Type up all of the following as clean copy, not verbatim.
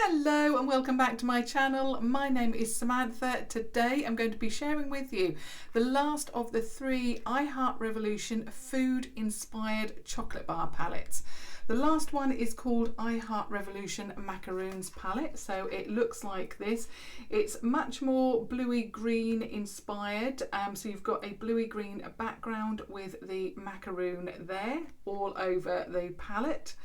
Hello and welcome back to my channel. My name is Samantha. Today I'm going to be sharing with you the last of the 3 I Heart Revolution food inspired chocolate bar palettes. The last one is called I Heart Revolution Macaroons Palette. So it looks like this. It's much more bluey green inspired. So you've got a bluey green background with the macaroon there all over the palette.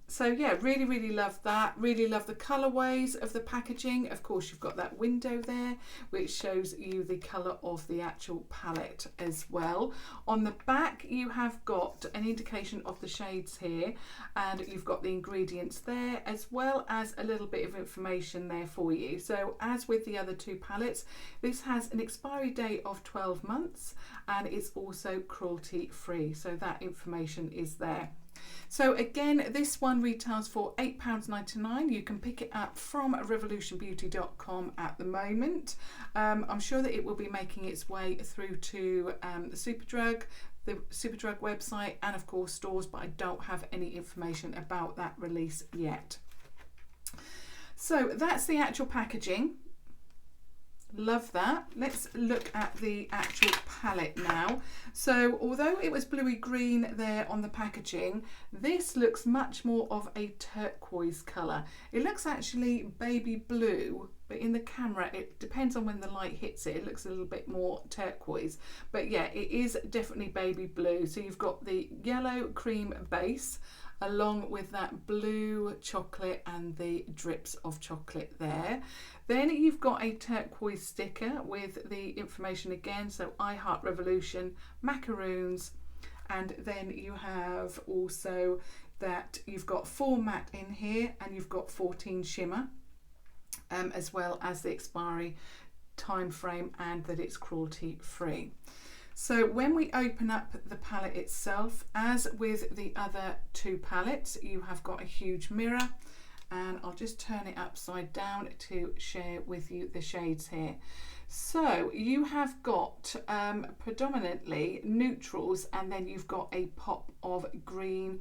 So yeah, really love that. Really love the colourways of the packaging. Of course, you've got that window there which shows you the colour of the actual palette as well. On the back you have got an indication of the shades here, and you've got the ingredients there as well as a little bit of information there for you. So as with the other 2 palettes, this has an expiry date of 12 months and it's also cruelty free, so that information is there. So again, this one retails for £8.99. You can pick it up from revolutionbeauty.com at the moment. I'm sure that it will be making its way through to the Superdrug website and of course stores, but I don't have any information about that release yet. So that's the actual packaging. Love that. Let's look at the actual palette now. So although it was bluey green there on the packaging, this looks much more of a turquoise colour. It looks actually baby blue, but in the camera it depends on when the light hits it, it looks a little bit more turquoise. But yeah, it is definitely baby blue. So you've got the yellow cream base along with that blue chocolate and the drips of chocolate there. Then you've got a turquoise sticker with the information again, so I Heart Revolution, macaroons, and then you have also that you've got 4 matte in here and you've got 14 shimmer, as well as the expiry time frame and that it's cruelty free. So when we open up the palette itself, as with the other 2 palettes, you have got a huge mirror, and I'll just turn it upside down to share with you the shades here. So you have got predominantly neutrals, and then you've got a pop of green,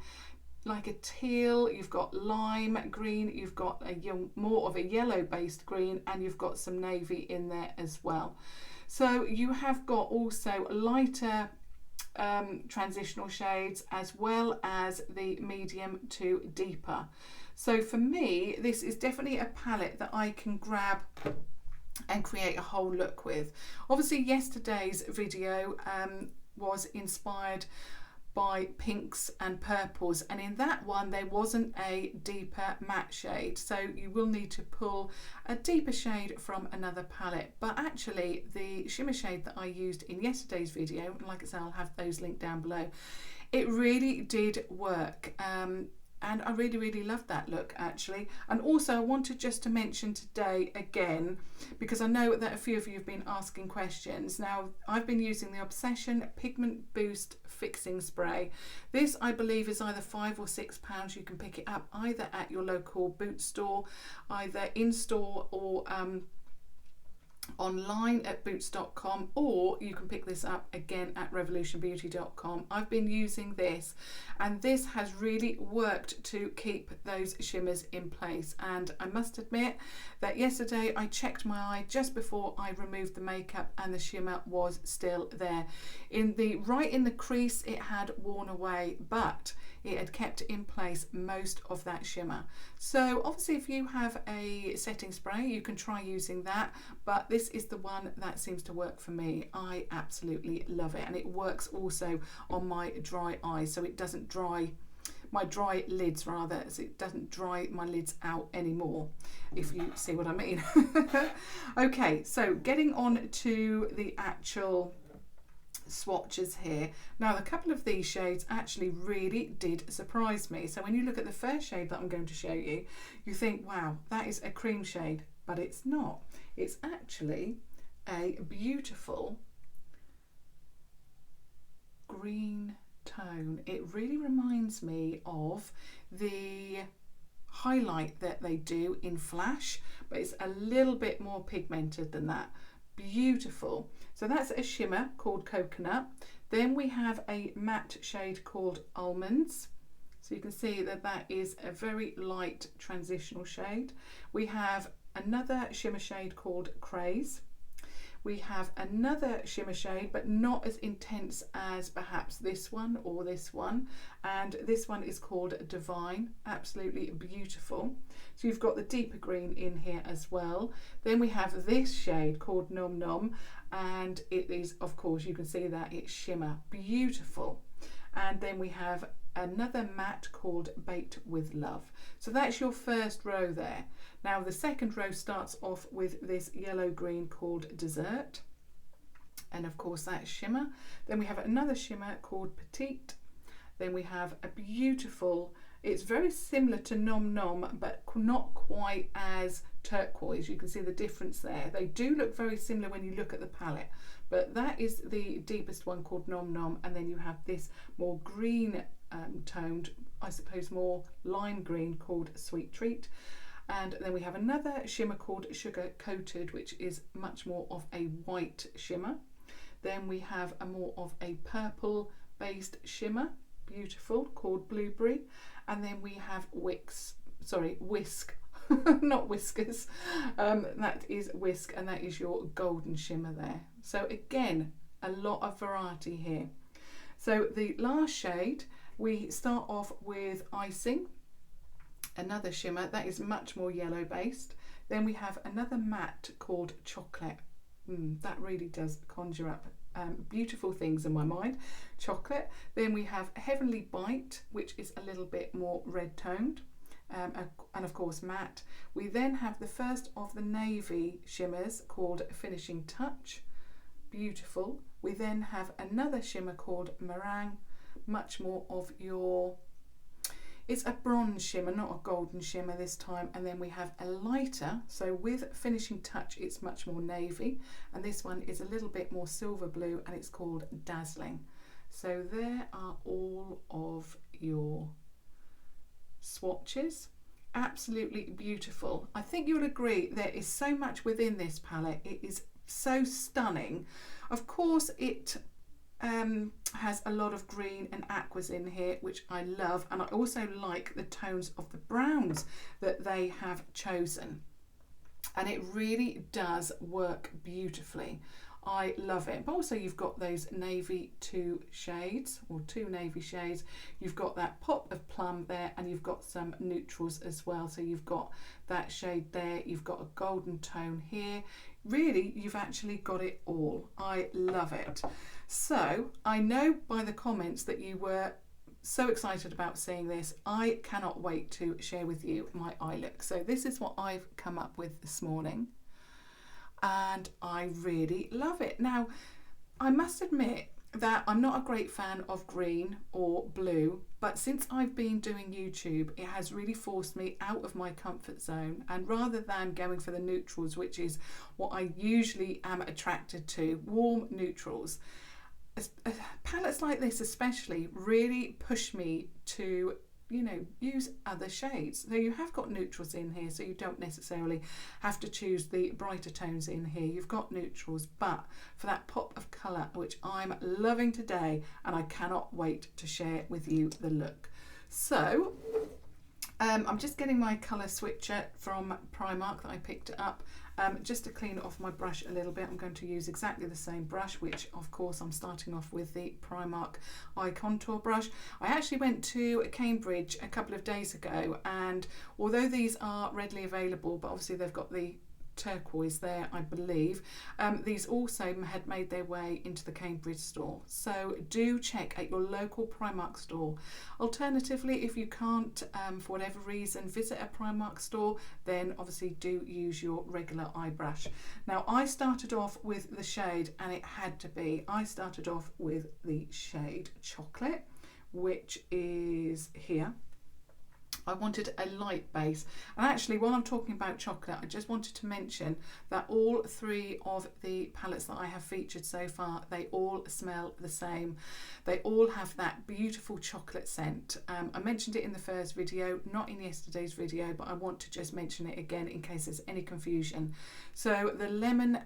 like a teal, you've got lime green, you've got a more of a yellow based green, and you've got some navy in there as well. So you have got also lighter transitional shades as well as the medium to deeper. So for me, this is definitely a palette that I can grab and create a whole look with. Obviously yesterday's video was inspired by pinks and purples, and in that one there wasn't a deeper matte shade, so you will need to pull a deeper shade from another palette. But actually the shimmer shade that I used in yesterday's video, and like I say, I'll have those linked down below, it really did work. And I really loved that look actually. And also I wanted just to mention today again, because I know that a few of you have been asking questions. Now I've been using the Obsession Pigment Boost Fixing Spray. This I believe is either £5 or £6. You can pick it up either at your local boot store, either in store or online at boots.com, or you can pick this up again at revolutionbeauty.com. I've been using this and this has really worked to keep those shimmers in place, and I must admit that yesterday I checked my eye just before I removed the makeup and the shimmer was still there. Right in the crease it had worn away, but it had kept in place most of that shimmer. So obviously if you have a setting spray you can try using that, but this is the one that seems to work for me. I absolutely love it, and it works also on my dry eyes, so it doesn't dry my dry lids rather, so it doesn't dry my lids out anymore, if you see what I mean. Okay, so getting on to the actual swatches here. Now a couple of these shades actually really did surprise me. So when you look at the first shade that I'm going to show you, you think, wow, that is a cream shade, but it's not. It's actually a beautiful green tone. It really reminds me of the highlight that they do in Flash, but it's a little bit more pigmented than that. Beautiful. So that's a shimmer called Coconut. Then we have a matte shade called Almonds. So you can see that that is a very light transitional shade. We have another shimmer shade called Craze. We have another shimmer shade, but not as intense as perhaps this one or this one. And this one is called Divine, absolutely beautiful. So you've got the deeper green in here as well. Then we have this shade called Nom Nom, and it is, of course, you can see that it's shimmer, beautiful. And then we have another matte called Baked with Love. So that's your first row there. Now the second row starts off with this yellow green called Dessert, and of course that's shimmer. Then we have another shimmer called Petite. Then we have a beautiful, it's very similar to Nom Nom but not quite as turquoise. You can see the difference there. They do look very similar when you look at the palette, but that is the deepest one called Nom Nom. And then you have this more green toned, I suppose more lime green, called Sweet Treat. And then we have another shimmer called Sugar Coated, which is much more of a white shimmer. Then we have a more of a purple based shimmer, beautiful, called Blueberry. And then we have Whisk, not Whiskers, that is Whisk, and that is your golden shimmer there. So again, a lot of variety here. So the last shade, we start off with Icing, another shimmer that is much more yellow based. Then we have another matte called Chocolate. That really does conjure up beautiful things in my mind, chocolate. Then we have Heavenly Bite, which is a little bit more red toned, and of course matte. We then have the first of the navy shimmers called Finishing Touch, beautiful. We then have another shimmer called Meringue, much more of your, it's a bronze shimmer, not a golden shimmer this time. And then we have a lighter, so with Finishing Touch it's much more navy, and this one is a little bit more silver blue and it's called Dazzling. So there are all of your swatches, absolutely beautiful. I think you'll agree there is so much within this palette. It is so stunning. Of course it has a lot of green and aquas in here, which I love, and I also like the tones of the browns that they have chosen, and it really does work beautifully. I love it. But also you've got those navy two shades, or two navy shades. You've got that pop of plum there, and you've got some neutrals as well. So you've got that shade there, you've got a golden tone here. Really, you've actually got it all. I love it. So I know by the comments that you were so excited about seeing this. I cannot wait to share with you my eye look. So this is what I've come up with this morning, and I really love it. Now, I must admit that I'm not a great fan of green or blue, but since I've been doing YouTube, it has really forced me out of my comfort zone, and rather than going for the neutrals, which is what I usually am attracted to, warm neutrals, palettes like this especially really push me to, you know, use other shades. So you have got neutrals in here, so you don't necessarily have to choose the brighter tones in here. You've got neutrals, but for that pop of colour, which I'm loving today, and I cannot wait to share with you the look. So I'm just getting my colour switcher from Primark that I picked it up, just to clean off my brush a little bit. I'm going to use exactly the same brush, which of course I'm starting off with the Primark Eye Contour brush. I actually went to Cambridge a couple of days ago, and although these are readily available, but obviously they've got the turquoise there, I believe, these also had made their way into the Cambridge store. So do check at your local Primark store. Alternatively, if you can't for whatever reason visit a Primark store, then obviously do use your regular eye brush. Now I started off with the shade, and it had to be, I started off with the shade Chocolate, which is here. I wanted a light base, and actually while I'm talking about chocolate, I just wanted to mention that all three of the palettes that I have featured so far, they all smell the same. They all have that beautiful chocolate scent. I mentioned it in the first video, not in yesterday's video, but I want to just mention it again in case there's any confusion. So the lemon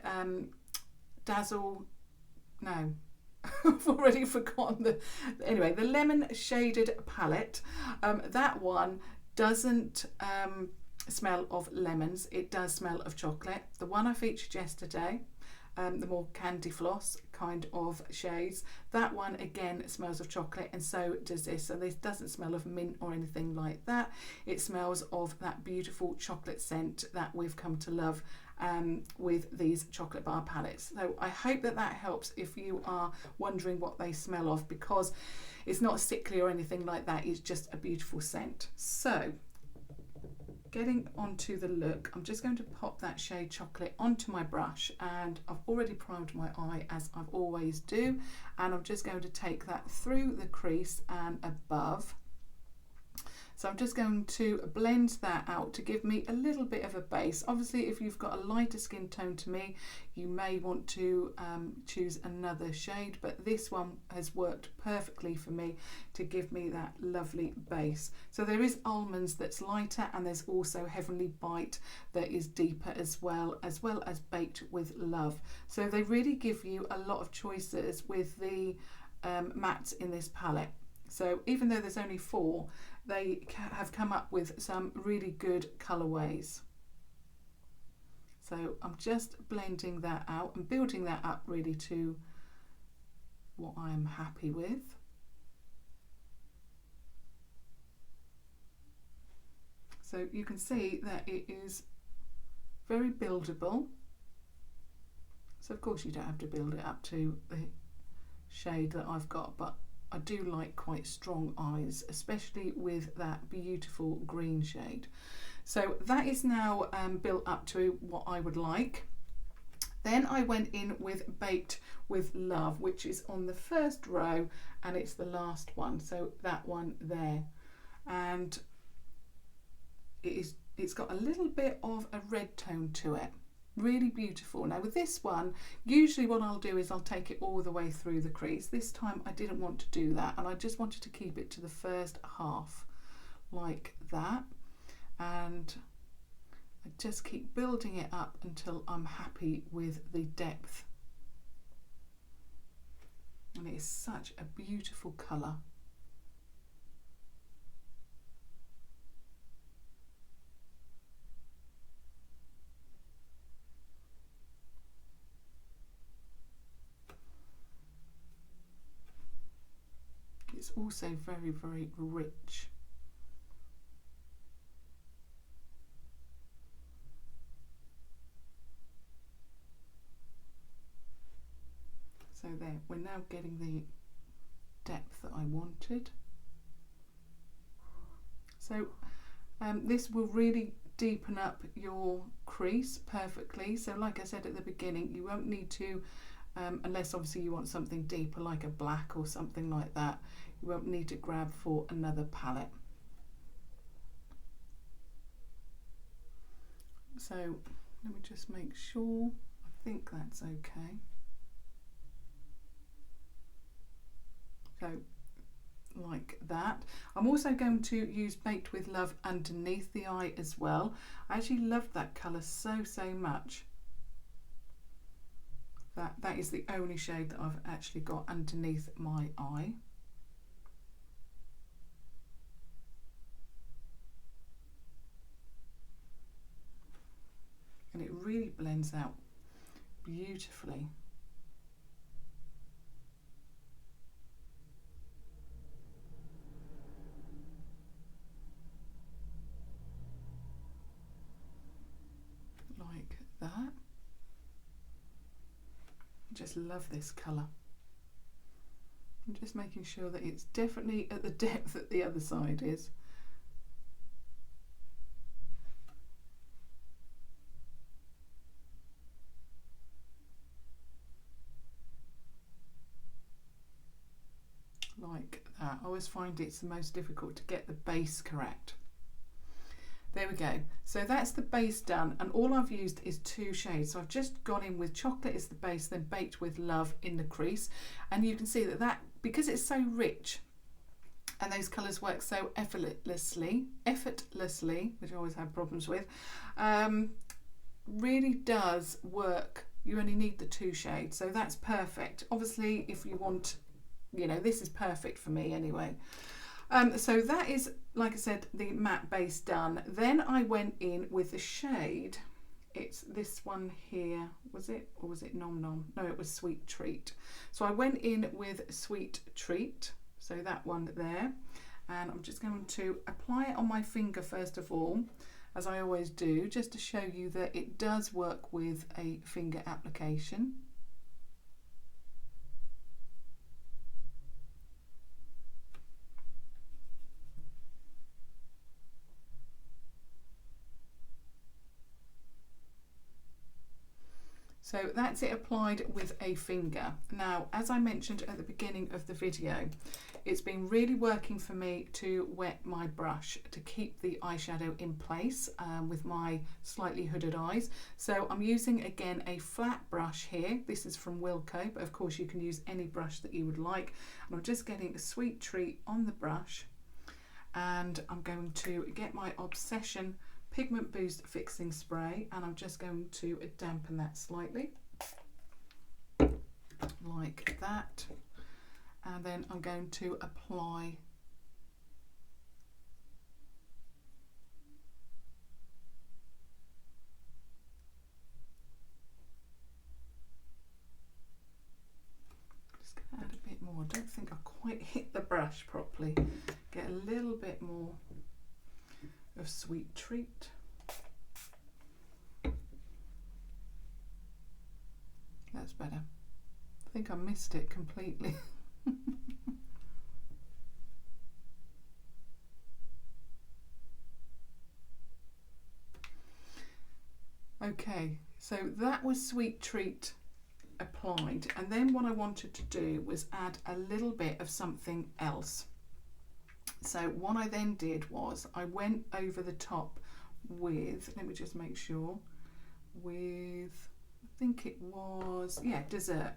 I've already forgotten anyway, the lemon shaded palette. That one doesn't smell of lemons, it does smell of chocolate. The one I featured yesterday, the more candy floss kind of shades, that one again smells of chocolate, and so does this. So this doesn't smell of mint or anything like that. It smells of that beautiful chocolate scent that we've come to love with these chocolate bar palettes. So I hope that that helps if you are wondering what they smell of, because it's not sickly or anything like that, it's just a beautiful scent. So getting onto the look, I'm just going to pop that shade Chocolate onto my brush, and I've already primed my eye as I always do, and I'm just going to take that through the crease and above. So I'm just going to blend that out to give me a little bit of a base. Obviously, if you've got a lighter skin tone to me, you may want to choose another shade, but this one has worked perfectly for me to give me that lovely base. So there is Almonds that's lighter, and there's also Heavenly Bite that is deeper as well as Baked with Love. So they really give you a lot of choices with the mattes in this palette. So even though there's only 4, they have come up with some really good colourways. So I'm just blending that out and building that up really to what I am happy with. So you can see that it is very buildable. So of course you don't have to build it up to the shade that I've got, but I do like quite strong eyes, especially with that beautiful green shade. So that is now built up to what I would like. Then I went in with Baked with Love, which is on the first row, and it's the last one, so that one there. And it's got a little bit of a red tone to it. Really beautiful. Now with this one, usually what I'll do is I'll take it all the way through the crease. This time I didn't want to do that, and I just wanted to keep it to the first half like that, and I just keep building it up until I'm happy with the depth. And it is such a beautiful colour. It's also very, very rich. So there, we're now getting the depth that I wanted. So this will really deepen up your crease perfectly. So like I said at the beginning, you won't need to, unless obviously you want something deeper like a black or something like that, you won't need to grab for another palette. So let me just make sure, I think that's okay. So like that. I'm also going to use Baked with Love underneath the eye as well. I actually love that colour so much. That is the only shade that I've actually got underneath my eye. And it really blends out beautifully. Like that. I just love this colour. I'm just making sure that it's definitely at the depth that the other side is. Like that. I always find it's the most difficult to get the base correct. There we go. So that's the base done, and all I've used is 2 shades. So I've just gone in with Chocolate as the base, then Baked with Love in the crease, and you can see that because it's so rich and those colours work so effortlessly, which I always have problems with, really does work you only need the 2 shades, so that's perfect. Obviously, if you want, you know, this is perfect for me anyway. So that is, like I said, the matte base done. Then I went in with the shade, it's this one here, was it? Or was it Nom Nom? No, it was Sweet Treat. So I went in with Sweet Treat, so that one there. And I'm just going to apply it on my finger first of all, as I always do, just to show you that it does work with a finger application. So that's it applied with a finger. Now, as I mentioned at the beginning of the video, it's been really working for me to wet my brush to keep the eyeshadow in place with my slightly hooded eyes. So I'm using again a flat brush here. This is from Wilko, but of course you can use any brush that you would like. And I'm just getting a Sweet Treat on the brush, and I'm going to get my Obsession Pigment Boost Fixing Spray, and I'm just going to dampen that slightly like that, and then I'm going to apply just going to add a bit more. I don't think I quite hit the brush properly. Get a little bit more of Sweet Treat. That's better. I think I missed it completely. Okay, so that was Sweet Treat applied, and then what I wanted to do was add a little bit of something else. So what I then did was I went over the top with, let me just make sure, with, I think it was, yeah, Dessert.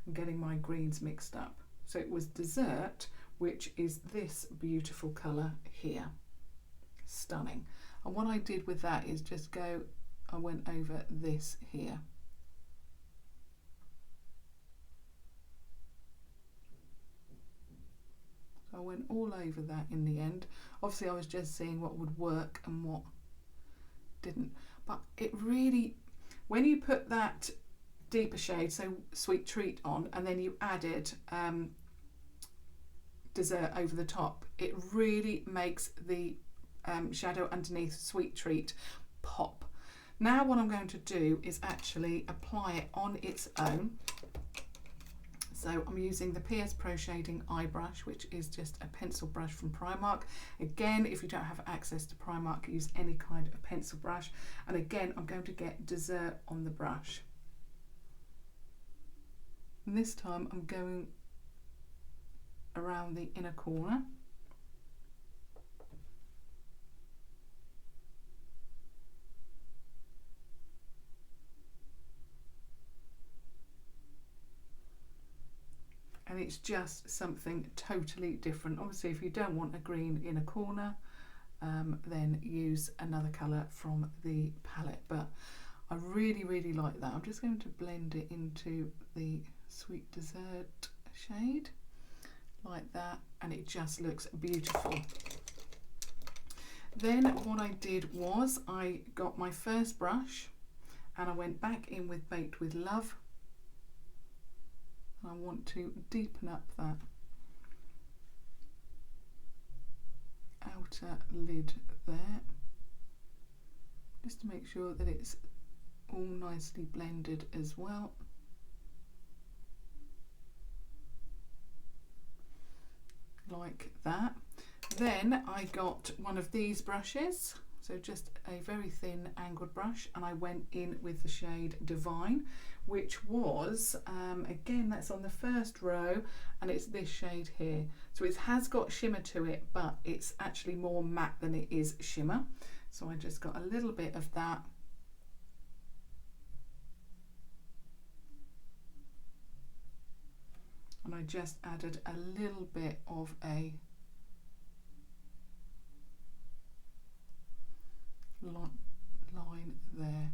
I'm getting my greens mixed up. So it was Dessert, which is this beautiful colour here. Stunning. And what I did with that is just go, I went over this here. I went all over that in the end. Obviously I was just seeing what would work and what didn't, but it really, when you put that deeper shade, so Sweet Treat on, and then you added Dessert over the top, it really makes the shadow underneath Sweet Treat pop. Now what I'm going to do is actually apply it on its own. So I'm using the PS Pro Shading Eye Brush, which is just a pencil brush from Primark. Again, if you don't have access to Primark, use any kind of pencil brush. And again, I'm going to get Dessert on the brush. And this time I'm going around the inner corner. And it's just something totally different. Obviously, if you don't want a green in a corner, then use another colour from the palette. But I really, really like that. I'm just going to blend it into the Sweet Dessert shade, like that, and it just looks beautiful. Then what I did was I got my first brush and I went back in with Baked with Love. I want to deepen up that outer lid there, just to make sure that it's all nicely blended as well. Like that. Then I got one of these brushes, so just a very thin angled brush, and I went in with the shade Divine, which was, again, that's on the first row, and it's this shade here. So it has got shimmer to it, but it's actually more matte than it is shimmer. So I just got a little bit of that. And I just added a little bit of a line there.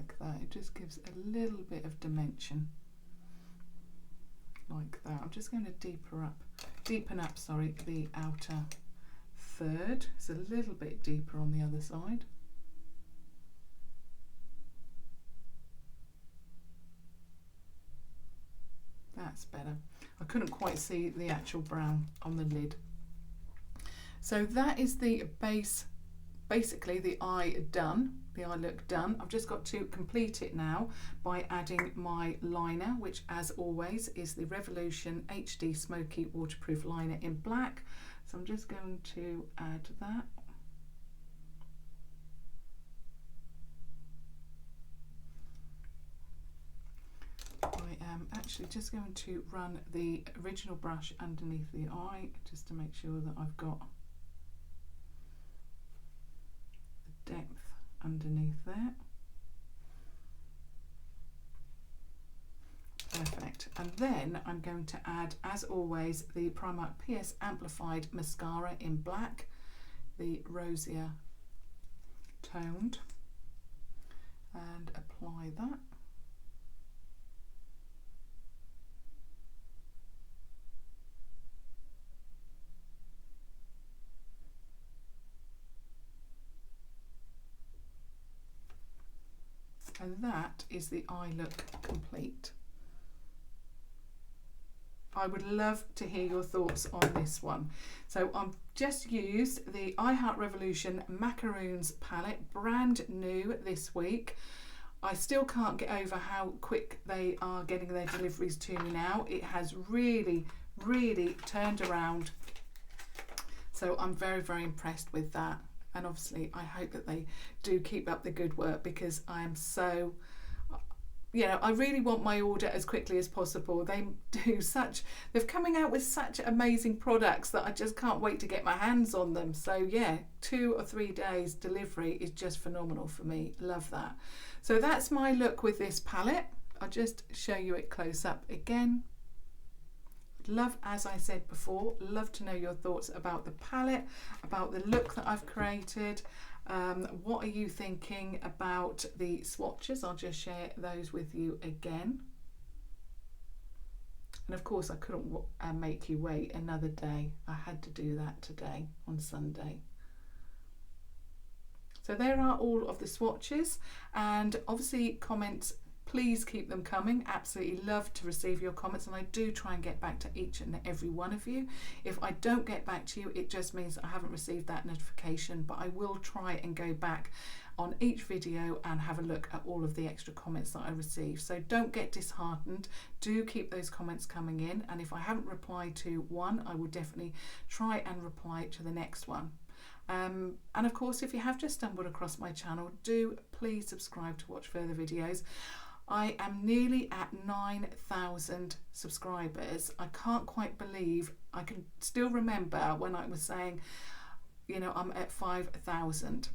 like that. It just gives a little bit of dimension like that. I'm just going to deepen up, sorry, the outer third. It's a little bit deeper on the other side. That's better. I couldn't quite see the actual brown on the lid. So that is the base, basically the eye done, the eye look done. I've just got to complete it now by adding my liner, which as always is the Revolution HD Smoky Waterproof Liner in black. So I'm just going to add that. I am actually just going to run the original brush underneath the eye just to make sure that I've got the depth underneath there. Perfect. And then I'm going to add, as always, the Primark PS Amplif-eyed Mascara in black, the rosier toned, and apply that. And that is the eye look complete. I would love to hear your thoughts on this one. So I've just used the Revolution Macaroons Palette, brand new this week. I still can't get over how quick they are getting their deliveries to me now. It has really, really turned around. So I'm very, very impressed with that. And obviously I hope that they do keep up the good work, because I am so, you know, I really want my order as quickly as possible. They're coming out with such amazing products that I just can't wait to get my hands on them. So yeah, 2 or 3 days delivery is just phenomenal for me. Love that. So that's my look with this palette. I'll just show you it close up again. Love, as I said before, love to know your thoughts about the palette, about the look that I've created. What are you thinking about the swatches? I'll just share those with you again. And of course I couldn't make you wait another day. I had to do that today on Sunday. So there are all of the swatches, and obviously comments, please keep them coming. Absolutely love to receive your comments, and I do try and get back to each and every one of you. If I don't get back to you, it just means I haven't received that notification, but I will try and go back on each video and have a look at all of the extra comments that I receive. So don't get disheartened. Do keep those comments coming in, and if I haven't replied to one, I will definitely try and reply to the next one. And of course, if you have just stumbled across my channel, do please subscribe to watch further videos. I am nearly at 9,000 subscribers. I can't quite believe, I can still remember when I was saying, you know, I'm at 5,000.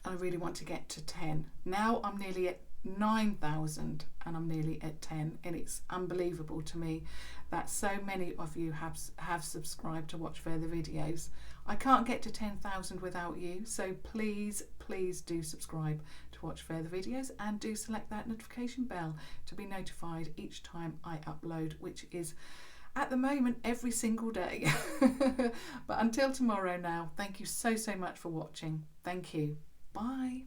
I really want to get to 10. Now I'm nearly at 9,000 and I'm nearly at 10, and it's unbelievable to me that so many of you have subscribed to watch further videos. I can't get to 10,000 without you, so please do subscribe to watch further videos, and do select that notification bell to be notified each time I upload, which is at the moment every single day. But until tomorrow now, thank you so much for watching. Thank you. Bye.